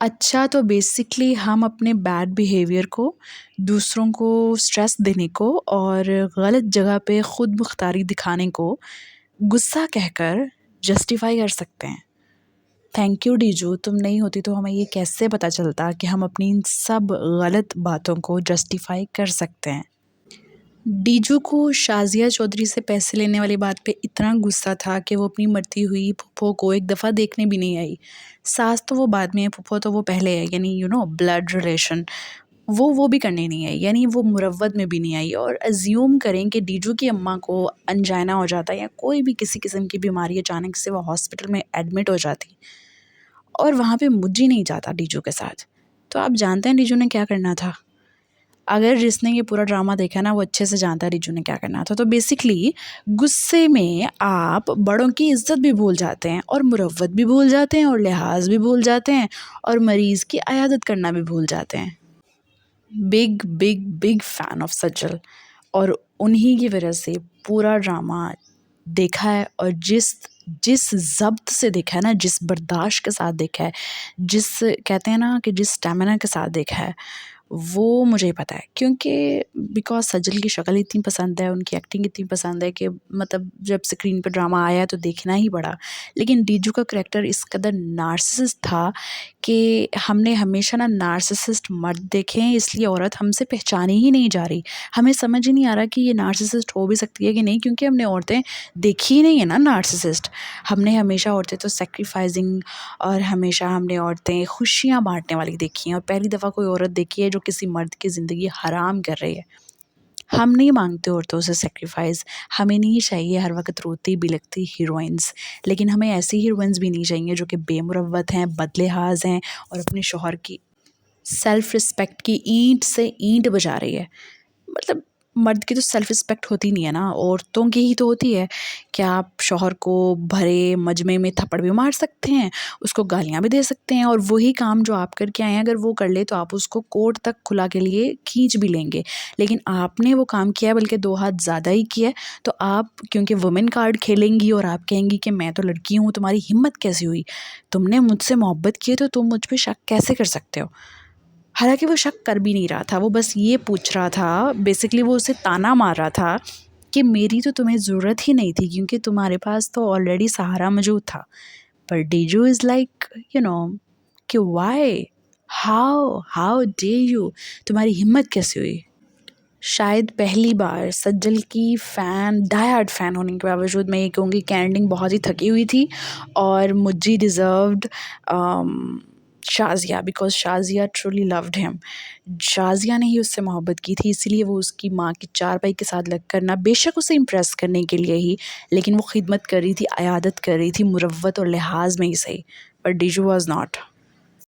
अच्छा, तो बेसिकली हम अपने बैड बिहेवियर को, दूसरों को स्ट्रेस देने को और गलत जगह पे खुद मुख्तारी दिखाने को गुस्सा कहकर जस्टिफ़ाई कर सकते हैं। थैंक यू डीजू, तुम नहीं होती तो हमें ये कैसे पता चलता कि हम अपनी इन सब गलत बातों को जस्टिफ़ाई कर सकते हैं। डीजू को शाज़िया चौधरी से पैसे लेने वाली बात पे इतना गुस्सा था कि वो अपनी मरती हुई फूफो को एक दफ़ा देखने भी नहीं आई। सास तो वो बाद में है, फूफो तो वो पहले है, यानी ब्लड रिलेशन। वो भी करने नहीं आई, यानी वो मुरव्वत में भी नहीं आई। और अज्यूम करें कि डीजू की अम्मा को अनजाना हो जाता या कोई भी किसी किस्म की बीमारी अचानक से वो हॉस्पिटल में एडमिट हो जाती और वहाँ पे मुज्जी नहीं जाता डीजू के साथ, तो आप जानते हैं डीजू ने क्या करना था। अगर जिसने ये पूरा ड्रामा देखा ना वो अच्छे से जानता है डीजू ने क्या करना था। तो बेसिकली गुस्से में आप बड़ों की इज्जत भी भूल जाते हैं और मुरव्वत भी भूल जाते हैं और लिहाज भी भूल जाते हैं और मरीज़ की अयादत करना भी भूल जाते हैं। Big big big fan of सज्जल, और उन्हीं की वजह से पूरा ड्रामा देखा है। और जिस जिस ज़ब्त से देखा है ना, जिस बर्दाश्त के साथ देखा है, जिस कहते हैं ना कि जिस स्टैमिना के साथ देखा है, वो मुझे पता है। क्योंकि बिकॉज़ सज्जल की शक्ल इतनी पसंद है, उनकी एक्टिंग इतनी पसंद है कि मतलब जब स्क्रीन पे ड्रामा आया तो देखना ही पड़ा। लेकिन डीजू का करैक्टर इस कदर नार्सिसिस्ट था कि हमने हमेशा ना नार्सिसिस्ट मर्द देखे हैं, इसलिए औरत हमसे पहचानी ही नहीं जा रही। हमें समझ ही नहीं आ रहा कि ये नार्सिसिस्ट हो भी सकती है कि नहीं, क्योंकि हमने औरतें देखी ही नहीं है ना नार्सिसिस्ट। हमने हमेशा औरतें तो सैक्रिफाइसिंग और हमेशा हमने औरतें खुशियाँ बाँटने वाली देखी हैं, और पहली दफ़ा कोई औरत देखी है जो किसी मर्द की ज़िंदगी हराम कर रही है। हम नहीं मांगते औरतों से सैक्रिफाइस, हमें नहीं चाहिए हर वक्त रोती बिलखती हीरोइंस, लेकिन हमें ऐसी हीरोइंस भी नहीं चाहिए जो कि बेमुरव्वत हैं, बदलिहाज हैं और अपने शौहर की सेल्फ़ रिस्पेक्ट की ईंट से ईंट बजा रही है। मतलब मर्द की तो सेल्फ़ रिस्पेक्ट होती नहीं है ना, औरतों की ही तो होती है। क्या आप शौहर को भरे मजमे में थप्पड़ भी मार सकते हैं, उसको गालियाँ भी दे सकते हैं, और वही काम जो आप करके आए हैं अगर वो कर ले तो आप उसको कोर्ट तक खुला के लिए खींच भी लेंगे। लेकिन आपने वो काम किया है, बल्कि 2 हाथ ज़्यादा ही किया है। तो आप क्योंकि वुमेन कार्ड खेलेंगी और आप कहेंगी कि मैं तो लड़की हूँ, तुम्हारी हिम्मत कैसे हुई? तुमने मुझसे मोहब्बत की है तो तुम मुझ पे शक कैसे कर सकते हो? हालाँकि वो शक कर भी नहीं रहा था, वो बस ये पूछ रहा था, बेसिकली वो उसे ताना मार रहा था कि मेरी तो तुम्हें ज़रूरत ही नहीं थी, क्योंकि तुम्हारे पास तो ऑलरेडी सहारा मौजूद था। पर डीजू इज़ लाइक कि व्हाई? How dare you? तुम्हारी हिम्मत कैसे हुई? शायद पहली बार सज्जल की फ़ैन, डाई हार्ड फ़ैन होने के बावजूद मैं ये कहूँगी कि एंडिंग बहुत ही थकी हुई थी, और Mujji deserved Shazia, because Shazia truly loved him. Shazia ने ही उससे मोहब्बत की थी, इसीलिए वो उसकी माँ की चारपाई के साथ लगकर ना, बेशक उसे इम्प्रेस करने के लिए ही, लेकिन वो खिदमत कर रही थी, अयादत कर रही थी, मुरव्वत और लिहाज में ही सही। But Diju was not.